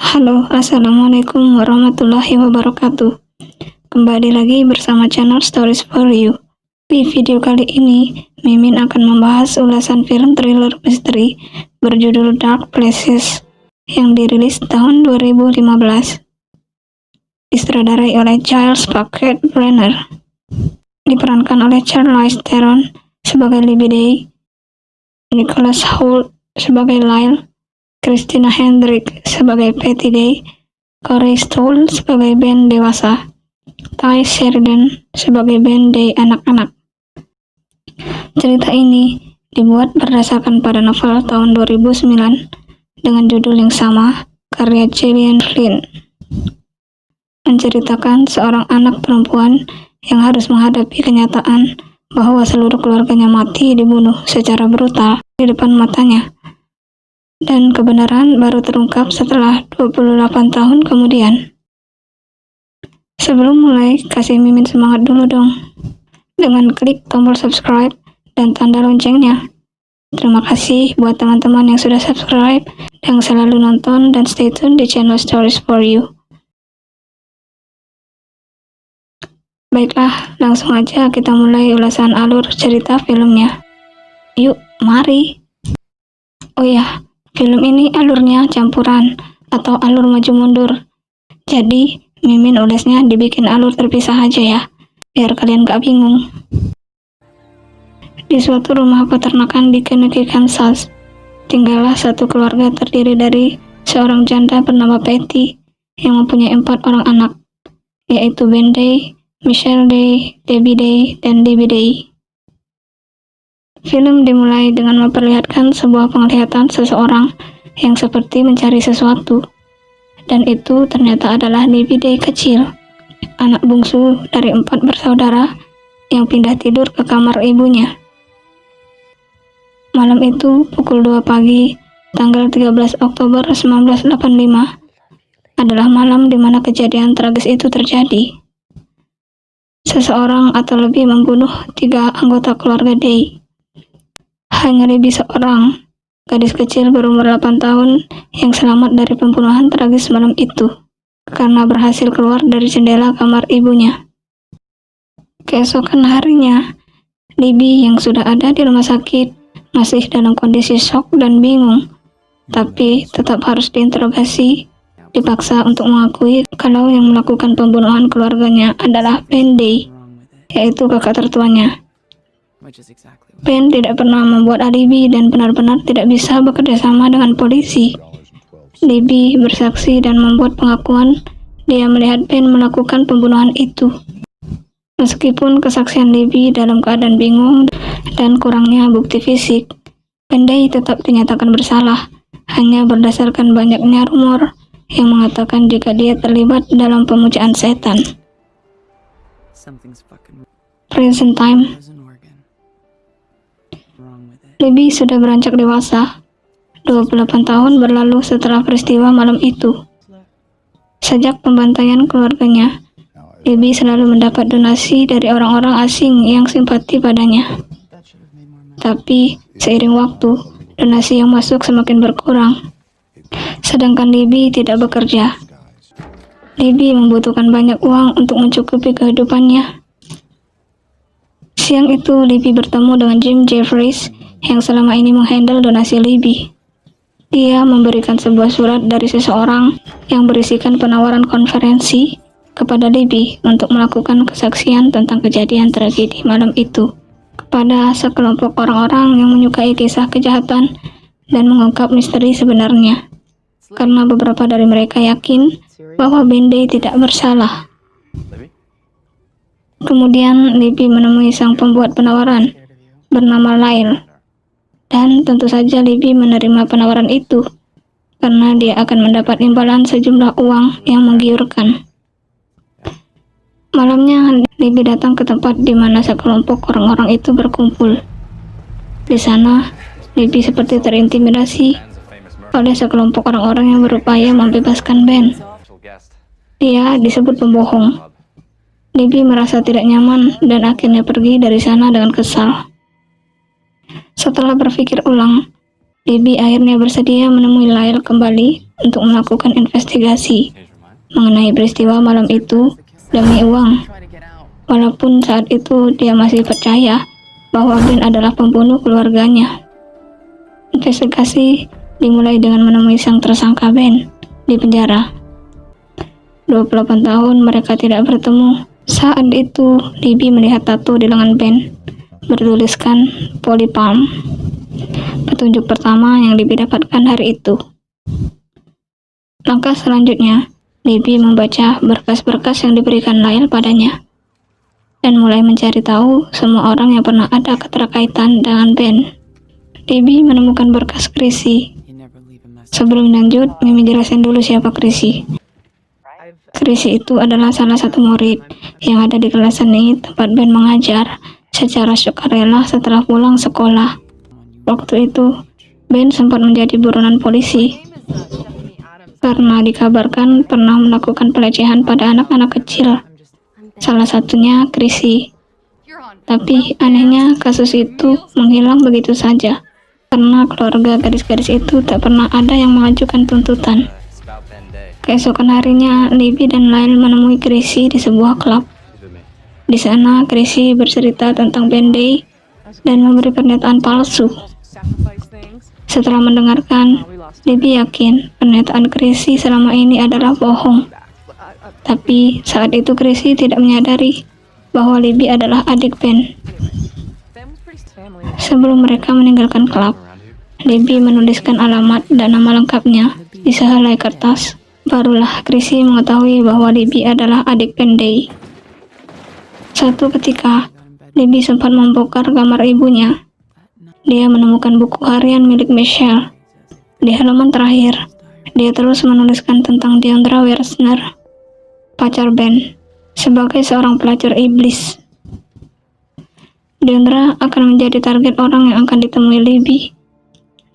Halo, assalamualaikum warahmatullahi wabarakatuh. Kembali lagi bersama channel Stories for You. Di video kali ini, Mimin akan membahas ulasan film thriller misteri berjudul Dark Places yang dirilis tahun 2015. Disutradarai oleh Giles Packard Brenner. Diperankan oleh Charlize Theron sebagai Libby Day, Nicholas Hoult sebagai Lyle, Christina Hendrick sebagai Patty Day, Corey Stoll sebagai Ben dewasa, Ty Sheridan sebagai Ben Day anak-anak. Cerita ini dibuat berdasarkan pada novel tahun 2009 dengan judul yang sama, karya Gillian Flynn. Menceritakan seorang anak perempuan yang harus menghadapi kenyataan bahwa seluruh keluarganya mati dibunuh secara brutal di depan matanya. Dan kebenaran baru terungkap setelah 28 tahun kemudian. Sebelum mulai, kasih Mimin semangat dulu dong, dengan klik tombol subscribe dan tanda loncengnya. Terima kasih buat teman-teman yang sudah subscribe, yang selalu nonton dan stay tune di channel Stories for You. Baiklah, langsung aja kita mulai ulasan alur cerita filmnya. Yuk, mari. Oh ya, film ini alurnya campuran atau alur maju mundur. Jadi, Mimin ulesnya dibikin alur terpisah aja ya, biar kalian gak bingung. Di suatu rumah peternakan di Kentucky, Kansas, tinggallah satu keluarga terdiri dari seorang janda bernama Patty yang mempunyai 4 orang anak, yaitu Ben Day, Michelle Day, Debbie Day, dan Libby Day. Film dimulai dengan memperlihatkan sebuah penglihatan seseorang yang seperti mencari sesuatu, dan itu ternyata adalah Libby Day kecil, anak bungsu dari 4 bersaudara yang pindah tidur ke kamar ibunya. Malam itu, pukul 2 pagi, tanggal 13 Oktober 1985, adalah malam di mana kejadian tragis itu terjadi. Seseorang atau lebih membunuh 3 anggota keluarga Day. Hanya Libby seorang, gadis kecil berumur 8 tahun yang selamat dari pembunuhan tragis malam itu, karena berhasil keluar dari jendela kamar ibunya. Keesokan harinya, Libby yang sudah ada di rumah sakit masih dalam kondisi shock dan bingung, tapi tetap harus diinterogasi, dipaksa untuk mengakui kalau yang melakukan pembunuhan keluarganya adalah Ben Day, yaitu kakak tertuanya. Ben tidak pernah membuat alibi dan benar-benar tidak bisa bekerja sama dengan polisi. Libby bersaksi dan membuat pengakuan dia melihat Ben melakukan pembunuhan itu. Meskipun kesaksian Libby dalam keadaan bingung dan kurangnya bukti fisik, Ben Day tetap dinyatakan bersalah hanya berdasarkan banyaknya rumor yang mengatakan jika dia terlibat dalam pemujaan setan. Present time. Libby sudah beranjak dewasa. 28 tahun berlalu setelah peristiwa malam itu. Sejak pembantaian keluarganya, Libby selalu mendapat donasi dari orang-orang asing yang simpati padanya. Tapi, seiring waktu, donasi yang masuk semakin berkurang. Sedangkan Libby tidak bekerja. Libby membutuhkan banyak uang untuk mencukupi kehidupannya. Siang itu, Libby bertemu dengan Jim Jeffries yang selama ini menghandle donasi Libby. Dia memberikan sebuah surat dari seseorang yang berisikan penawaran konferensi kepada Libby untuk melakukan kesaksian tentang kejadian tragedi malam itu kepada sekelompok orang-orang yang menyukai kisah kejahatan dan mengungkap misteri sebenarnya, karena beberapa dari mereka yakin bahwa Ben Day tidak bersalah. Kemudian Libby menemui sang pembuat penawaran bernama Lyle. Dan tentu saja Libby menerima penawaran itu, karena dia akan mendapat imbalan sejumlah uang yang menggiurkan. Malamnya, Libby datang ke tempat di mana sekelompok orang-orang itu berkumpul. Di sana, Libby seperti terintimidasi oleh sekelompok orang-orang yang berupaya membebaskan Ben. Dia disebut pembohong. Libby merasa tidak nyaman dan akhirnya pergi dari sana dengan kesal. Setelah berpikir ulang, Libby akhirnya bersedia menemui Lyle kembali untuk melakukan investigasi mengenai peristiwa malam itu demi uang. Walaupun saat itu dia masih percaya bahwa Ben adalah pembunuh keluarganya. Investigasi dimulai dengan menemui sang tersangka Ben di penjara. 28 tahun mereka tidak bertemu. Saat itu, Libby melihat tato di lengan Ben bertuliskan Polypalm. Petunjuk pertama yang Libby dapatkan hari itu. Langkah selanjutnya, Libby membaca berkas-berkas yang diberikan Lyle padanya dan mulai mencari tahu semua orang yang pernah ada keterkaitan dengan Ben. Libby menemukan berkas Chrissy. Sebelum lanjut, Mimi jelasin dulu siapa Chrissy. Chrissy itu adalah salah satu murid yang ada di kelas seni tempat Ben mengajar secara sukarela setelah pulang sekolah. Waktu itu, Ben sempat menjadi buronan polisi karena dikabarkan pernah melakukan pelecehan pada anak-anak kecil, salah satunya Chrissy. Tapi anehnya kasus itu menghilang begitu saja karena keluarga gadis-gadis itu tak pernah ada yang mengajukan tuntutan. Keesokan harinya, Libby dan Lyle menemui Chrissy di sebuah klub. Di sana, Chrissy bercerita tentang Ben Day dan memberi pernyataan palsu. Setelah mendengarkan, Libby yakin pernyataan Chrissy selama ini adalah bohong. Tapi saat itu Chrissy tidak menyadari bahwa Libby adalah adik Ben. Sebelum mereka meninggalkan klub, Libby menuliskan alamat dan nama lengkapnya di sehelai kertas. Barulah Chrissy mengetahui bahwa Libby adalah adik Ben Day. Suatu ketika, Libby sempat membongkar kamar ibunya. Dia menemukan buku harian milik Michelle. Di halaman terakhir, dia terus menuliskan tentang Deondra Wiesner, pacar Ben, sebagai seorang pelacur iblis. Deondra akan menjadi target orang yang akan ditemui Libby.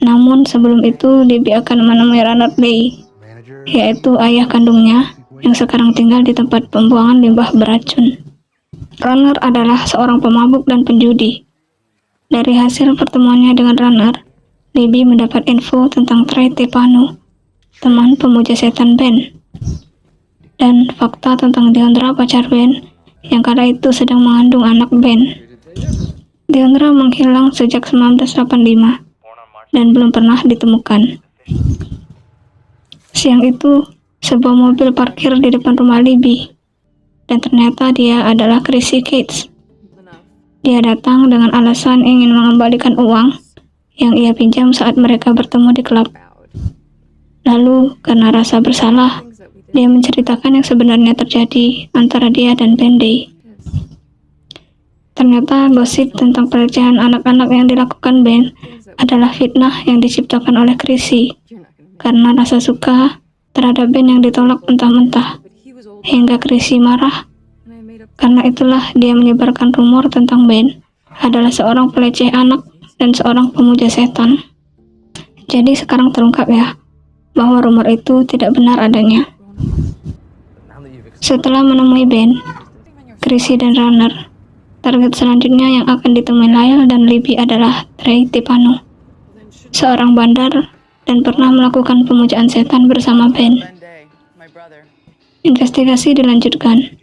Namun sebelum itu, Libby akan menemui Runner Day, yaitu ayah kandungnya yang sekarang tinggal di tempat pembuangan limbah beracun. Runner adalah seorang pemabuk dan penjudi. Dari hasil pertemuannya dengan Runner, Libby mendapat info tentang Trey Tepano, teman pemuja setan Ben, dan fakta tentang Deondra pacar Ben yang kala itu sedang mengandung anak Ben. Deondra menghilang sejak 1985 dan belum pernah ditemukan. Siang itu, sebuah mobil parkir di depan rumah Libby, dan ternyata dia adalah Chrissy Cates. Dia datang dengan alasan ingin mengembalikan uang yang ia pinjam saat mereka bertemu di klub. Lalu, karena rasa bersalah, dia menceritakan yang sebenarnya terjadi antara dia dan Ben Day. Ternyata gosip tentang pelecehan anak-anak yang dilakukan Ben adalah fitnah yang diciptakan oleh Chrissy karena rasa suka terhadap Ben yang ditolak mentah-mentah, hingga Chrissy marah. Karena itulah dia menyebarkan rumor tentang Ben adalah seorang peleceh anak dan seorang pemuja setan. Jadi sekarang terungkap ya, bahwa rumor itu tidak benar adanya. Setelah menemui Ben, Chrissy dan Runner, target selanjutnya yang akan ditemui Lyle dan Libby adalah Trey Tepano, seorang bandar dan pernah melakukan pemujaan setan bersama Ben. Investigasi dilanjutkan.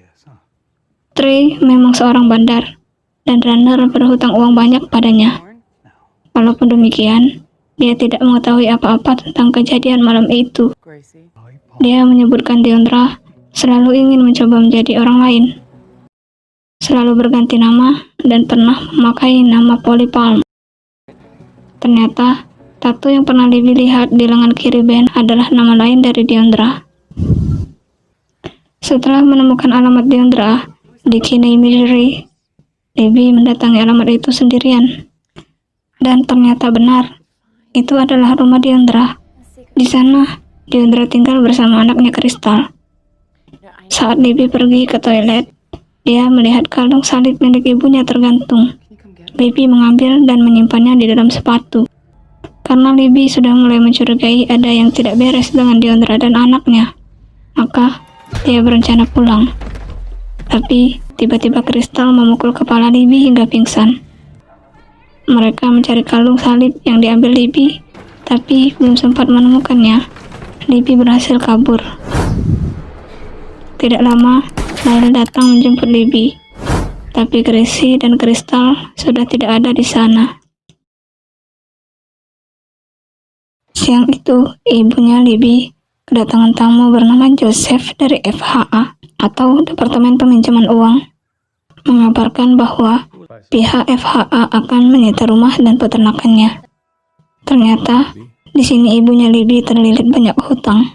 Trey memang seorang bandar, dan Runner berhutang uang banyak padanya. Walaupun demikian, dia tidak mengetahui apa-apa tentang kejadian malam itu. Dia menyebutkan Deondra selalu ingin mencoba menjadi orang lain, selalu berganti nama, dan pernah memakai nama Polypalm. Ternyata, tato yang pernah Libby lihat di lengan kiri Ben adalah nama lain dari Deondra. Setelah menemukan alamat Deondra di Kinney, Missouri, Libby mendatangi alamat itu sendirian. Dan ternyata benar, itu adalah rumah Deondra. Di sana, Deondra tinggal bersama anaknya Crystal. Saat Libby pergi ke toilet, dia melihat kalung salib milik ibunya tergantung. Libby mengambil dan menyimpannya di dalam sepatu. Karena Libby sudah mulai mencurigai ada yang tidak beres dengan Deondra dan anaknya, maka dia berencana pulang. Tapi tiba-tiba Crystal memukul kepala Libby hingga pingsan. Mereka mencari kalung salib yang diambil Libby Tapi belum sempat menemukannya, Libby berhasil kabur. Tidak lama, Lyle datang menjemput Libby, tapi Gracie dan Crystal sudah tidak ada di sana. Siang itu, ibunya Libby kedatangan tamu bernama Joseph dari FHA atau Departemen Peminjaman Uang, mengabarkan bahwa pihak FHA akan menyita rumah dan peternakannya. Ternyata, di sini ibunya Libby terlilit banyak hutang.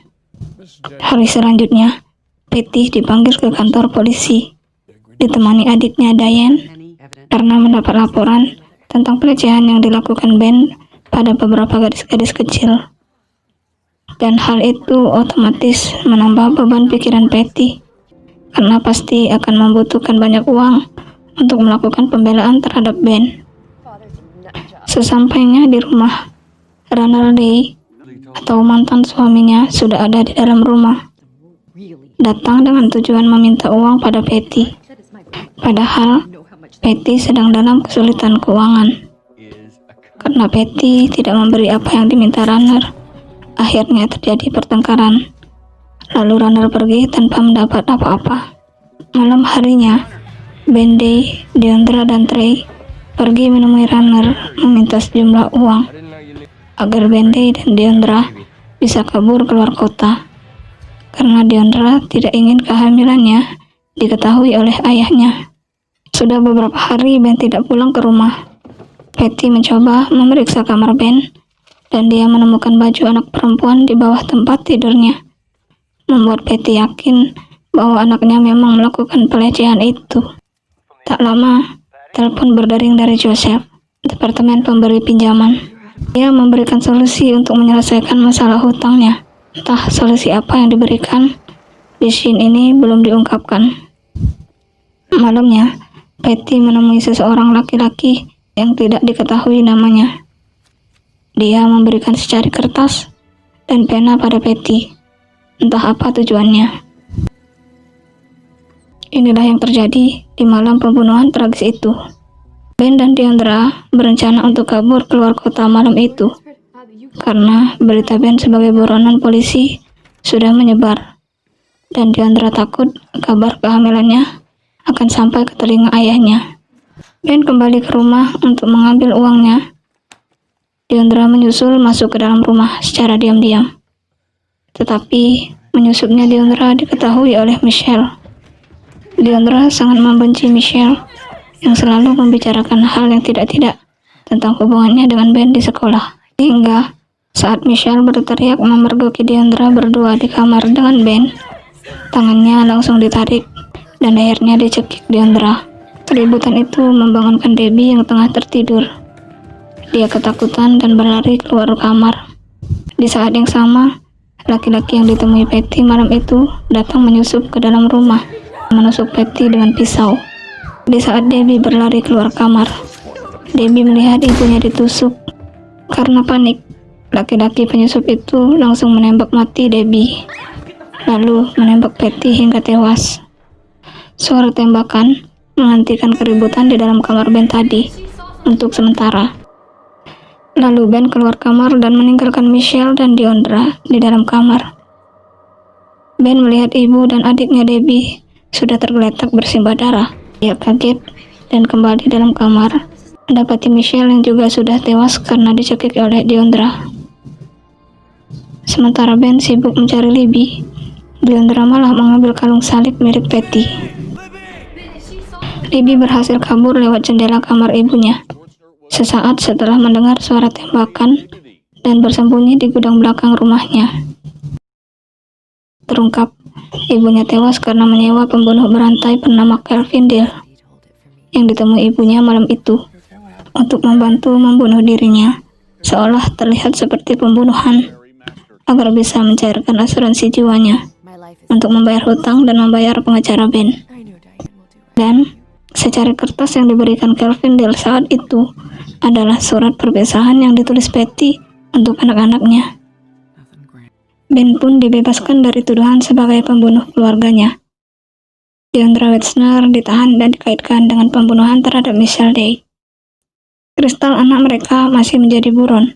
Hari selanjutnya, Patty dipanggil ke kantor polisi, ditemani adiknya Diane, karena mendapat laporan tentang pelecehan yang dilakukan Ben pada beberapa gadis-gadis kecil. Dan hal itu otomatis menambah beban pikiran Patty, karena pasti akan membutuhkan banyak uang untuk melakukan pembelaan terhadap Ben. Sesampainya di rumah, Runner Day atau mantan suaminya sudah ada di dalam rumah, datang dengan tujuan meminta uang pada Patty. Padahal Patty sedang dalam kesulitan keuangan. Karena Patty tidak memberi apa yang diminta Runner, akhirnya terjadi pertengkaran. Lalu Runner pergi tanpa mendapat apa-apa. Malam harinya, Bendy, Deondra, dan Trey pergi menemui Runner meminta sejumlah uang agar Bendy dan Deondra bisa kabur keluar kota. Karena Deondra tidak ingin kehamilannya diketahui oleh ayahnya. Sudah beberapa hari Ben tidak pulang ke rumah. Patty mencoba memeriksa kamar Ben, dan dia menemukan baju anak perempuan di bawah tempat tidurnya, membuat Patty yakin bahwa anaknya memang melakukan pelecehan itu. Tak lama, telepon berdering dari Joseph, Departemen Pemberi Pinjaman. Dia memberikan solusi untuk menyelesaikan masalah hutangnya. Entah solusi apa yang diberikan, di scene ini belum diungkapkan. Malamnya, Patty menemui seseorang laki-laki yang tidak diketahui namanya. Dia memberikan secari kertas dan pena pada Patty. Entah apa tujuannya. Inilah yang terjadi di malam pembunuhan tragis itu. Ben dan Deondra berencana untuk kabur keluar kota malam itu, karena berita Ben sebagai buronan polisi sudah menyebar, dan Deondra takut kabar kehamilannya akan sampai ke telinga ayahnya. Ben kembali ke rumah untuk mengambil uangnya. Deondra menyusul masuk ke dalam rumah secara diam-diam. Tetapi menyusupnya Deondra diketahui oleh Michelle. Deondra sangat membenci Michelle yang selalu membicarakan hal yang tidak-tidak tentang hubungannya dengan Ben di sekolah. Hingga saat Michelle berteriak memergoki Deondra berdua di kamar dengan Ben, tangannya langsung ditarik dan lehernya dicekik Deondra. Keributan itu membangunkan Debbie yang tengah tertidur. Dia ketakutan dan berlari keluar kamar. Di saat yang sama, laki-laki yang ditemui Patty malam itu datang menyusup ke dalam rumah, menusuk Patty dengan pisau. Di saat Debbie berlari keluar kamar, Debbie melihat ibunya ditusuk. Karena panik, laki-laki penyusup itu langsung menembak mati Debbie, lalu menembak Patty hingga tewas. Suara tembakan menghentikan keributan di dalam kamar Ben tadi untuk sementara. Lalu Ben keluar kamar dan meninggalkan Michelle dan Deondra di dalam kamar. Ben melihat ibu dan adiknya Debbie sudah tergeletak bersimbah darah. Dia kaget dan kembali dalam kamar, mendapati Michelle yang juga sudah tewas karena dicekik oleh Deondra. Sementara Ben sibuk mencari Libby, Deondra malah mengambil kalung salib milik Patty. Libby berhasil kabur lewat jendela kamar ibunya sesaat setelah mendengar suara tembakan dan bersembunyi di gudang belakang rumahnya. Terungkap, ibunya tewas karena menyewa pembunuh berantai bernama Kelvin Dale yang ditemui ibunya malam itu untuk membantu membunuh dirinya, seolah terlihat seperti pembunuhan, agar bisa mencairkan asuransi jiwanya untuk membayar hutang dan membayar pengacara Ben. Dan secari kertas yang diberikan Kelvin Dale saat itu adalah surat perpisahan yang ditulis Patty untuk anak-anaknya. Ben pun dibebaskan dari tuduhan sebagai pembunuh keluarganya. Deondra Wexner ditahan dan dikaitkan dengan pembunuhan terhadap Michelle Day. Crystal, anak mereka, masih menjadi buron.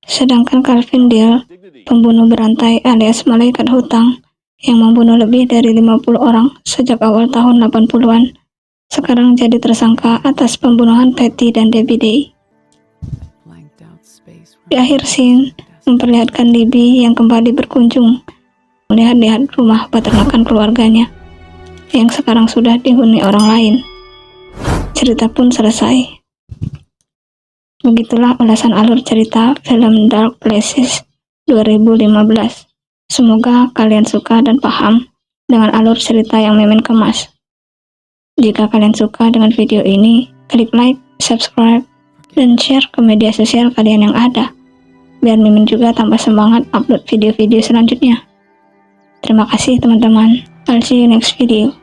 Sedangkan Calvin Deal, pembunuh berantai alias malaikat hutang yang membunuh lebih dari 50 orang sejak awal tahun 80-an, sekarang jadi tersangka atas pembunuhan Patty dan Debbie Day. Di akhir scene, memperlihatkan Libby yang kembali berkunjung, melihat-lihat rumah peternakan keluarganya, yang sekarang sudah dihuni orang lain. Cerita pun selesai. Begitulah ulasan alur cerita film Dark Places 2015. Semoga kalian suka dan paham dengan alur cerita yang Mimin kemas. Jika kalian suka dengan video ini, klik like, subscribe, dan share ke media sosial kalian yang ada, biar Mimin juga tambah semangat upload video-video selanjutnya. Terima kasih teman-teman. I'll see you next video.